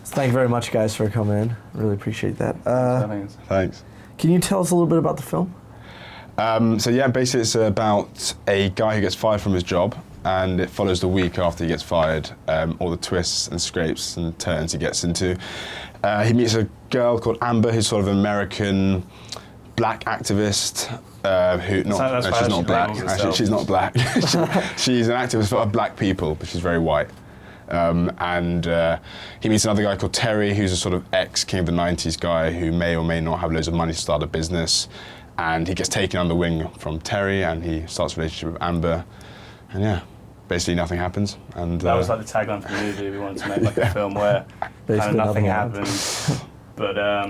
Thank you very much, guys, for coming in. Really appreciate that. Thanks. Can you tell us a little bit about the film? Basically it's about a guy who gets fired from his job, and it follows the week after he gets fired, all the twists and scrapes and turns he gets into. He meets a girl called Amber, who's sort of an American black activist, she's not black. Actually, she's not black. She's an activist for black people, but she's very white. He meets another guy called Terry, who's a sort of ex-King of the 90s guy who may or may not have loads of money to start a business. And he gets taken under wing from Terry, and he starts a relationship with Amber. And yeah, basically nothing happens. And that was like the tagline for the movie. We wanted to make like a film where kind of nothing happens. But I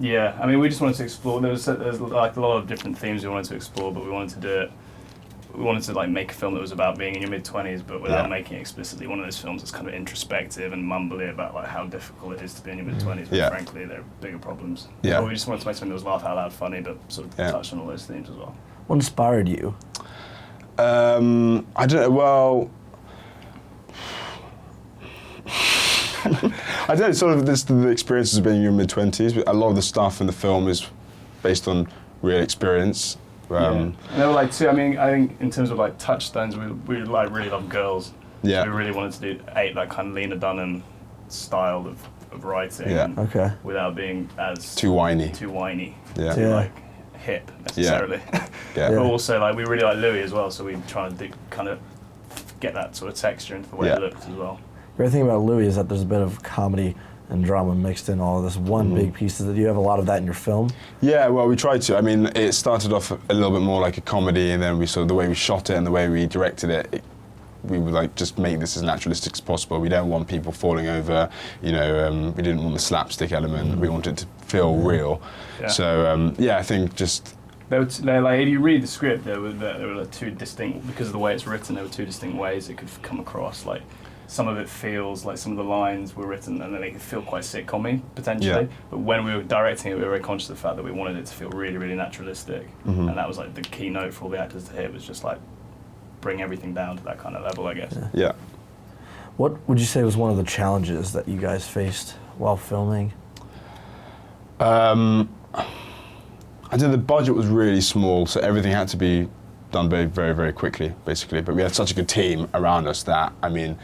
mean, we just wanted to explore. There's like a lot of different themes we wanted to explore, but we wanted to do it. We wanted to like make a film that was about being in your mid-20s, but without making it explicitly one of those films that's kind of introspective and mumbly about like how difficult it is to be in your mid-20s. But frankly, there are bigger problems. Yeah. But we just wanted to make something that was laugh out loud funny, but sort of touched on all those themes as well. What inspired you? I don't know. Well, I don't know. Sort of the experiences of being in your mid-20s. A lot of the stuff in the film is based on real experience. And there were like two. I mean, I think in terms of like touchstones, we like really love girls. Yeah. So we really wanted to do that kind of Lena Dunham style of writing. Yeah. Okay. Without being as too whiny. Yeah. Too like hip necessarily. Yeah. But also like we really like Louis as well, so we try to kind of get that sort of texture into the way it looked as well. The great thing about Louis is that there's a bit of comedy and drama mixed in all of this one big piece. Do you have a lot of that in your film? Yeah, well, we tried to. I mean, it started off a little bit more like a comedy, and then the way we shot it and the way we directed it, we would like just make this as naturalistic as possible. We don't want people falling over, we didn't want the slapstick element. We wanted it to feel real. Yeah. So, I think just... They're like, if you read the script, there were like two distinct, because of the way it's written, there were two distinct ways it could come across. Like, some of it feels like some of the lines were written and then they could feel quite sitcom-y, potentially. Yeah. But when we were directing it, we were very conscious of the fact that we wanted it to feel really, really naturalistic. And that was like the keynote for all the actors to hit, was just like bring everything down to that kind of level, I guess. Yeah. What would you say was one of the challenges that you guys faced while filming? I think the budget was really small, so everything had to be done very, very, very quickly, basically. But we had such a good team around us that, I mean,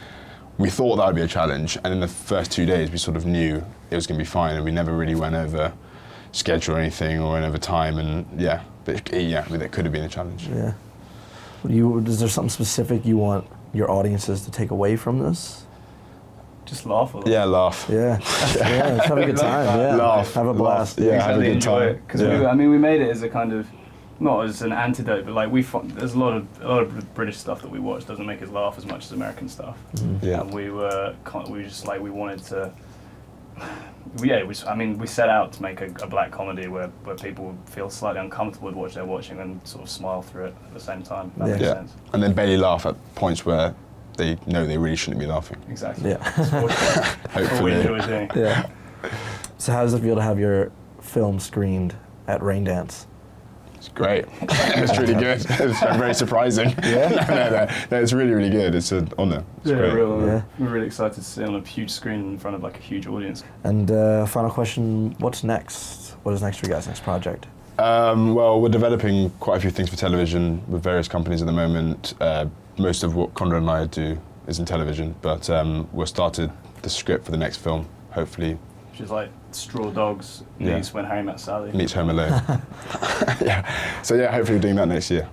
we thought that would be a challenge, and in the first 2 days we sort of knew it was going to be fine, and we never really went over schedule or anything, or went over time, and it could have been a challenge. Yeah. Is there something specific you want your audiences to take away from this? Just laugh a lot. Yeah, laugh. Yeah, have a good time. Yeah, laugh, have a blast. Yeah, have a good time. Because we made it as a kind of, not as an antidote, but like there's a lot of British stuff that we watch doesn't make us laugh as much as American stuff. Yeah. And we wanted to. We set out to make a black comedy where people feel slightly uncomfortable with what they're watching and sort of smile through it at the same time. That makes sense. And then barely laugh at points where they know they really shouldn't be laughing. Exactly. Yeah. Hopefully. Yeah. So how does it feel to have your film screened at Raindance? It's great. It's really good. It's very surprising. Yeah? No, it's really, really good. It's an honour. It's great. We're really excited to see it on a huge screen in front of like a huge audience. And final question, what's next? What is next for you guys' next project? Well, we're developing quite a few things for television with various companies at the moment. Most of what Konrad and I do is in television, but we've started the script for the next film, hopefully. Which is like Straw Dogs meets When Harry Met Sally. Meets Home Alone. So hopefully we're doing that next year.